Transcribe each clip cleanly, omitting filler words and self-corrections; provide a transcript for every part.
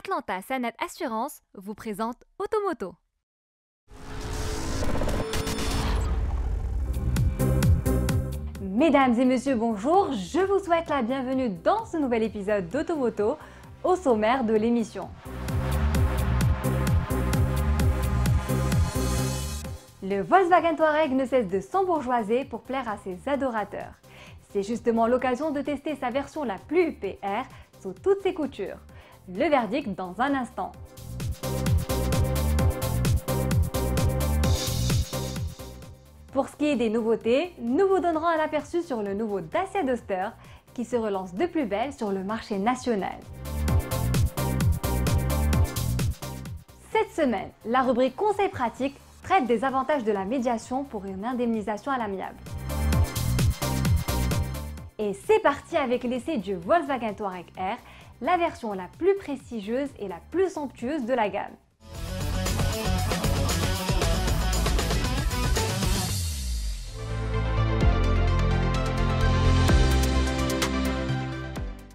Atlanta Sanet Assurance vous présente Automoto. Mesdames et messieurs, bonjour, je vous souhaite la bienvenue dans ce nouvel épisode d'Automoto, au sommaire de l'émission. Le Volkswagen Touareg ne cesse de s'embourgeoiser pour plaire à ses adorateurs. C'est justement l'occasion de tester sa version la plus PR sous toutes ses coutures. Le verdict dans un instant. Pour ce qui est des nouveautés, nous vous donnerons un aperçu sur le nouveau Dacia Duster qui se relance de plus belle sur le marché national. Cette semaine, la rubrique Conseils pratiques traite des avantages de la médiation pour une indemnisation à l'amiable. Et c'est parti avec l'essai du Volkswagen Touareg R, la version la plus prestigieuse et la plus somptueuse de la gamme.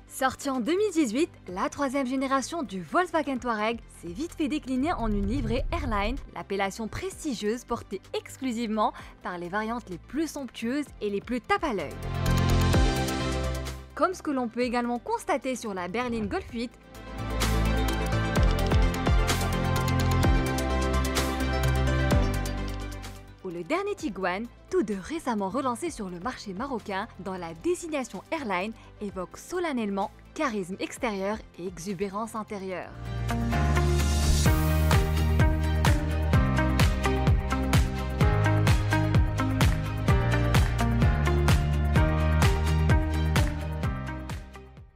Sortie en 2018, la troisième génération du Volkswagen Touareg s'est vite fait décliner en une livrée Airline, l'appellation prestigieuse portée exclusivement par les variantes les plus somptueuses et les plus tape à l'œil. Comme ce que l'on peut également constater sur la berline Golf 8, ou le dernier Tiguan, tous deux récemment relancés sur le marché marocain dans la désignation Airline, évoquent solennellement charisme extérieur et exubérance intérieure.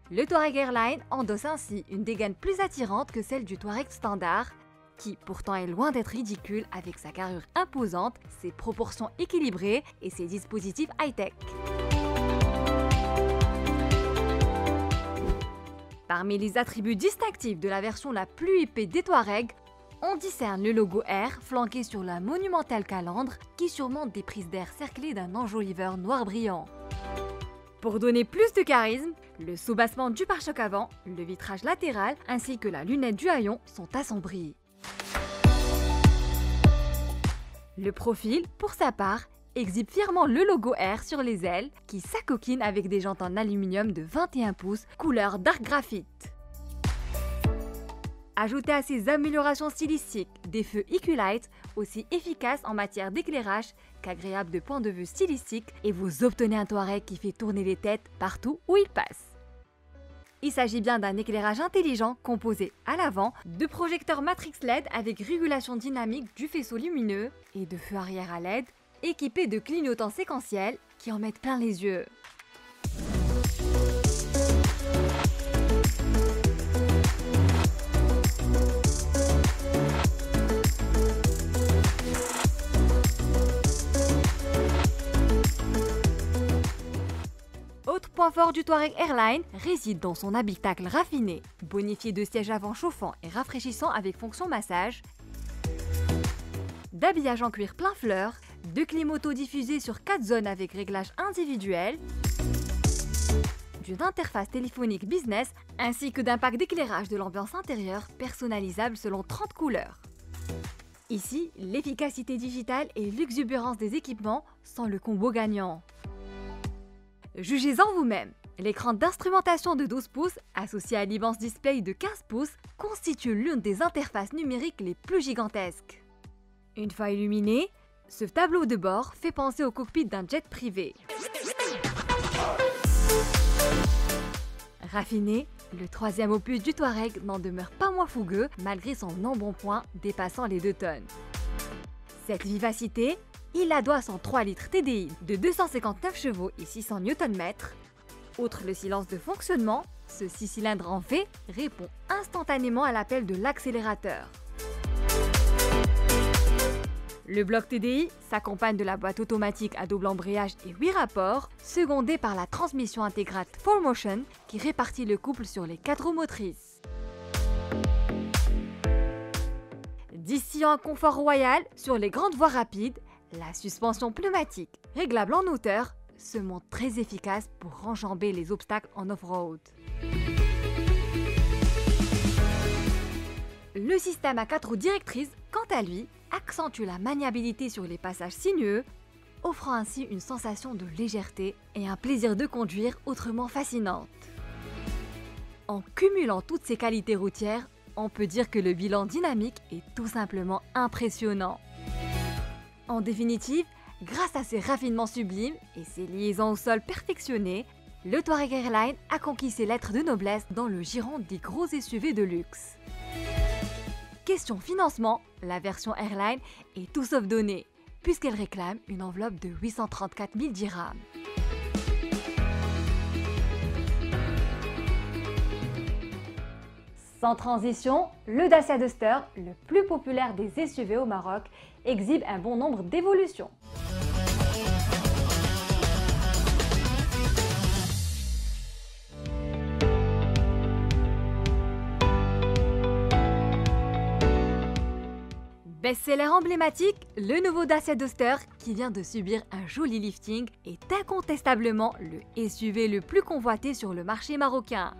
Le Touareg Airline endosse ainsi une dégaine plus attirante que celle du Touareg standard, qui pourtant est loin d'être ridicule avec sa carrure imposante, ses proportions équilibrées et ses dispositifs high-tech. Parmi les attributs distinctifs de la version la plus huppée des Touareg, on discerne le logo R flanqué sur la monumentale calandre qui surmonte des prises d'air cerclées d'un enjoliveur noir brillant. Pour donner plus de charisme, le soubassement du pare-choc avant, le vitrage latéral ainsi que la lunette du haillon sont assombris. Le profil, pour sa part, exhibe fièrement le logo R sur les ailes qui s'acoquinent avec des jantes en aluminium de 21 pouces couleur dark graphite. Ajoutez à ces améliorations stylistiques des feux EQ-Light aussi efficaces en matière d'éclairage qu'agréables de point de vue stylistique et vous obtenez un Touareg qui fait tourner les têtes partout où il passe. Il s'agit bien d'un éclairage intelligent composé à l'avant de projecteurs Matrix LED avec régulation dynamique du faisceau lumineux et de feux arrière à LED équipés de clignotants séquentiels qui en mettent plein les yeux. Autre point fort du Touareg Airline réside dans son habitacle raffiné, bonifié de sièges avant chauffants et rafraîchissants avec fonction massage, d'habillage en cuir plein fleur, de clim auto diffusée sur 4 zones avec réglage individuel, d'une interface téléphonique business ainsi que d'un pack d'éclairage de l'ambiance intérieure personnalisable selon 30 couleurs. Ici, l'efficacité digitale et l'exubérance des équipements sont le combo gagnant. Jugez-en vous-même, l'écran d'instrumentation de 12 pouces associé à l'immense display de 15 pouces constitue l'une des interfaces numériques les plus gigantesques. Une fois illuminé, ce tableau de bord fait penser au cockpit d'un jet privé. Raffiné, le troisième opus du Touareg n'en demeure pas moins fougueux malgré son embonpoint dépassant les 2 tonnes. Cette vivacité, il la doit à son 3 litres TDI de 259 chevaux et 600 Nm. Outre le silence de fonctionnement, ce 6 cylindres en V répond instantanément à l'appel de l'accélérateur. Le bloc TDI s'accompagne de la boîte automatique à double embrayage et 8 rapports, secondée par la transmission intégrale 4Motion qui répartit le couple sur les 4 roues motrices. Distillant un confort royal sur les grandes voies rapides, la suspension pneumatique, réglable en hauteur, se montre très efficace pour enjamber les obstacles en off-road. Le système à 4 roues directrices, quant à lui, accentue la maniabilité sur les passages sinueux, offrant ainsi une sensation de légèreté et un plaisir de conduire autrement fascinante. En cumulant toutes ces qualités routières, on peut dire que le bilan dynamique est tout simplement impressionnant. En définitive, grâce à ses raffinements sublimes et ses liaisons au sol perfectionnées, le Touareg Airline a conquis ses lettres de noblesse dans le giron des gros SUV de luxe. Question financement, la version Airline est tout sauf donnée, puisqu'elle réclame une enveloppe de 834 000 dirhams. Sans transition, le Dacia Duster, le plus populaire des SUV au Maroc, exhibe un bon nombre d'évolutions. Best-seller emblématique, le nouveau Dacia Duster, qui vient de subir un joli lifting, est incontestablement le SUV le plus convoité sur le marché marocain.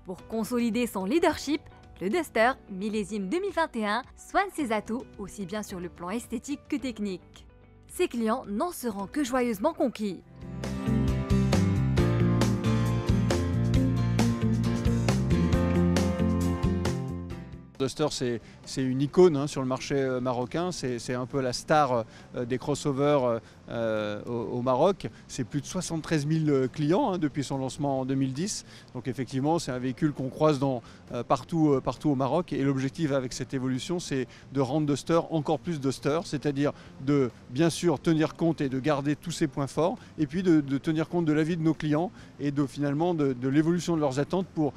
Pour consolider son leadership, le Duster, millésime 2021, soigne ses atouts aussi bien sur le plan esthétique que technique. Ses clients n'en seront que joyeusement conquis. Duster, c'est une icône sur le marché marocain, c'est un peu la star des crossovers au Maroc. C'est plus de 73 000 clients depuis son lancement en 2010. Donc effectivement, c'est un véhicule qu'on croise partout au Maroc. Et l'objectif avec cette évolution, c'est de rendre Duster encore plus Duster, c'est-à-dire de bien sûr tenir compte et de garder tous ses points forts, et puis de tenir compte de l'avis de nos clients et finalement de l'évolution de leurs attentes pour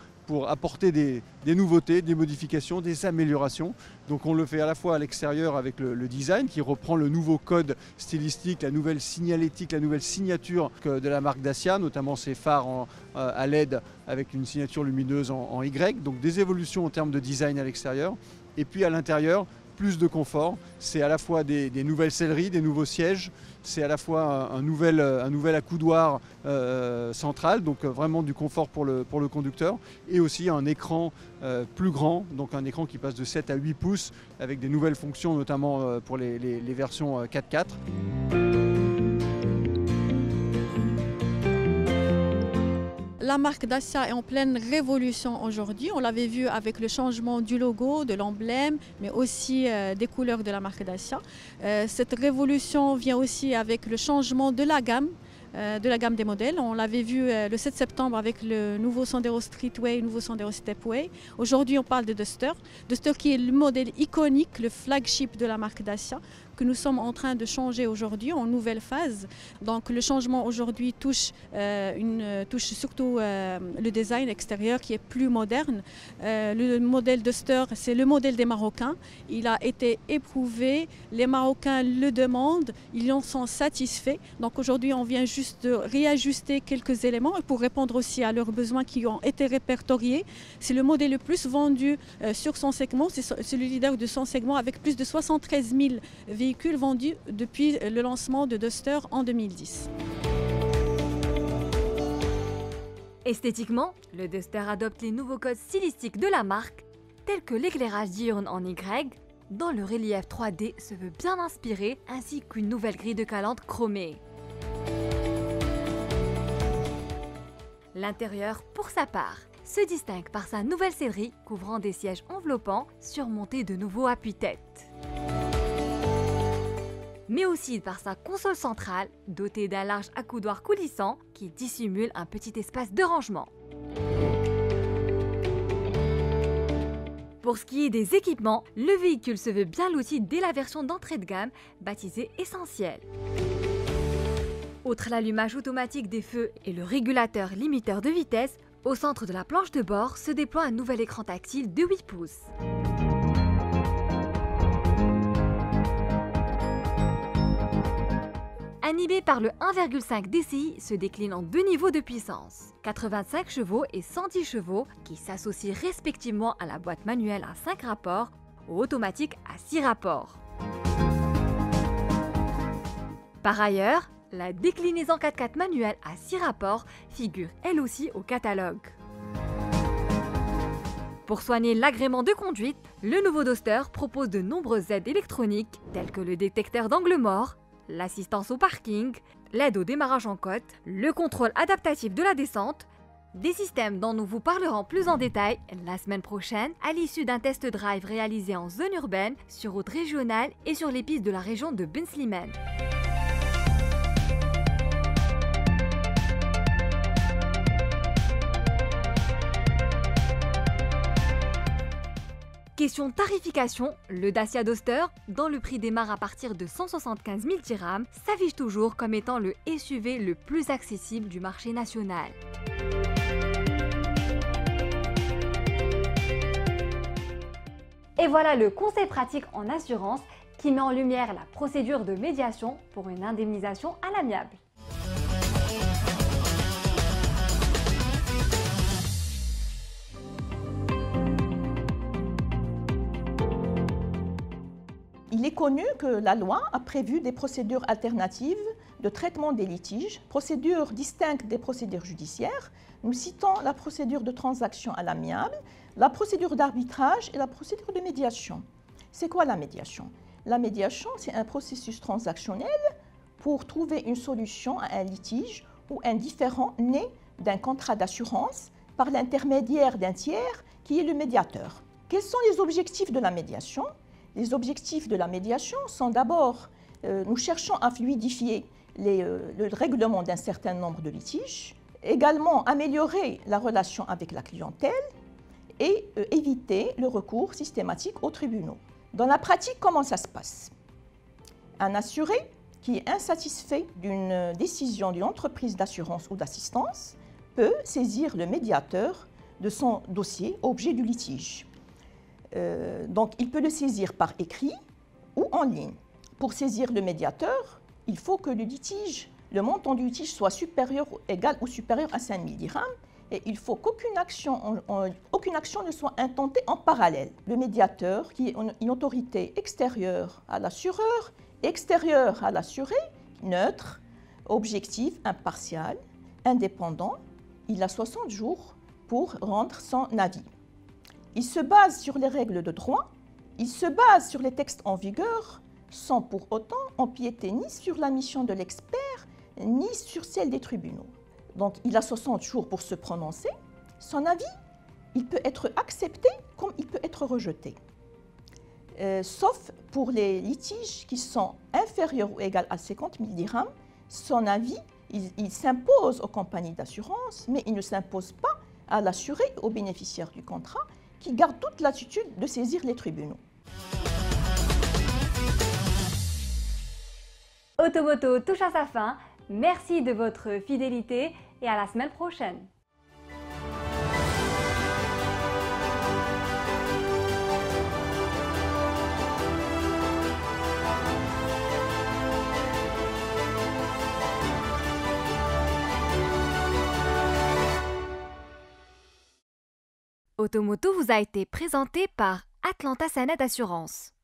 apporter des nouveautés, des modifications, des améliorations. Donc on le fait à la fois à l'extérieur avec le design qui reprend le nouveau code stylistique, la nouvelle signalétique, la nouvelle signature de la marque Dacia, notamment ses phares à LED avec une signature lumineuse en Y. Donc des évolutions en termes de design à l'extérieur. Et puis à l'intérieur, plus de confort. C'est à la fois des nouvelles selleries, des nouveaux sièges, c'est à la fois un nouvel accoudoir central, donc vraiment du confort pour le conducteur, et aussi un écran plus grand, donc un écran qui passe de 7 à 8 pouces avec des nouvelles fonctions, notamment pour les versions 4x4. La marque Dacia est en pleine révolution aujourd'hui. On l'avait vu avec le changement du logo, de l'emblème, mais aussi des couleurs de la marque Dacia. Cette révolution vient aussi avec le changement de la gamme des modèles. On l'avait vu le 7 septembre avec le nouveau Sandero Streetway, le nouveau Sandero Stepway. Aujourd'hui, on parle de Duster. Duster qui est le modèle iconique, le flagship de la marque Dacia, que nous sommes en train de changer aujourd'hui en nouvelle phase. Donc le changement aujourd'hui touche surtout le design extérieur qui est plus moderne. Le modèle Duster, c'est le modèle des Marocains. Il a été éprouvé, les Marocains le demandent, ils en sont satisfaits. Donc aujourd'hui, on vient juste de réajuster quelques éléments pour répondre aussi à leurs besoins qui ont été répertoriés. C'est le modèle le plus vendu sur son segment, c'est le leader de son segment avec plus de 73 000 véhicules vendus depuis le lancement de Duster en 2010. Esthétiquement, le Duster adopte les nouveaux codes stylistiques de la marque, tels que l'éclairage diurne en Y, dont le relief 3D se veut bien inspiré, ainsi qu'une nouvelle grille de calandre chromée. L'intérieur, pour sa part, se distingue par sa nouvelle sellerie couvrant des sièges enveloppants surmontés de nouveaux appuis-têtes. Mais aussi par sa console centrale dotée d'un large accoudoir coulissant qui dissimule un petit espace de rangement. Pour ce qui est des équipements, le véhicule se veut bien loti dès la version d'entrée de gamme baptisée Essentiel. Outre l'allumage automatique des feux et le régulateur limiteur de vitesse, au centre de la planche de bord se déploie un nouvel écran tactile de 8 pouces. Animé par le 1,5 DCI se décline en deux niveaux de puissance, 85 chevaux et 110 chevaux qui s'associent respectivement à la boîte manuelle à 5 rapports ou automatique à 6 rapports. Par ailleurs, la déclinaison 4x4 manuelle à 6 rapports figure elle aussi au catalogue. Pour soigner l'agrément de conduite, le nouveau Duster propose de nombreuses aides électroniques telles que le détecteur d'angle mort, l'assistance au parking, l'aide au démarrage en côte, le contrôle adaptatif de la descente, des systèmes dont nous vous parlerons plus en détail la semaine prochaine à l'issue d'un test drive réalisé en zone urbaine, sur route régionale et sur les pistes de la région de Ben Slimane. Question tarification, le Dacia Duster, dont le prix démarre à partir de 175 000 dirhams, s'affiche toujours comme étant le SUV le plus accessible du marché national. Et voilà le conseil pratique en assurance qui met en lumière la procédure de médiation pour une indemnisation à l'amiable. Il est connu que la loi a prévu des procédures alternatives de traitement des litiges, procédures distinctes des procédures judiciaires. Nous citons la procédure de transaction à l'amiable, la procédure d'arbitrage et la procédure de médiation. C'est quoi la médiation? La médiation, c'est un processus transactionnel pour trouver une solution à un litige ou un différend né d'un contrat d'assurance par l'intermédiaire d'un tiers qui est le médiateur. Quels sont les objectifs de la médiation? Les objectifs de la médiation sont d'abord, nous cherchons à fluidifier le règlement d'un certain nombre de litiges, également améliorer la relation avec la clientèle et éviter le recours systématique aux tribunaux. Dans la pratique, comment ça se passe? Un assuré qui est insatisfait d'une décision d'une entreprise d'assurance ou d'assistance peut saisir le médiateur de son dossier objet du litige. Donc, il peut le saisir par écrit ou en ligne. Pour saisir le médiateur, il faut que le montant du litige soit supérieur, égal ou supérieur à 5 000 dirhams et il faut qu'aucune action ne soit intentée en parallèle. Le médiateur, qui est une autorité extérieure à l'assureur, extérieure à l'assuré, neutre, objectif, impartial, indépendant, il a 60 jours pour rendre son avis. Il se base sur les règles de droit, il se base sur les textes en vigueur, sans pour autant empiéter ni sur la mission de l'expert, ni sur celle des tribunaux. Donc, il a 60 jours pour se prononcer. Son avis, il peut être accepté comme il peut être rejeté. Sauf pour les litiges qui sont inférieurs ou égaux à 50 000 dirhams, son avis, il s'impose aux compagnies d'assurance, mais il ne s'impose pas à l'assuré, aux bénéficiaires du contrat, qui garde toute l'attitude de saisir les tribunaux. Automoto touche à sa fin. Merci de votre fidélité et à la semaine prochaine. Automoto vous a été présenté par Atlanta Sanet Assurance.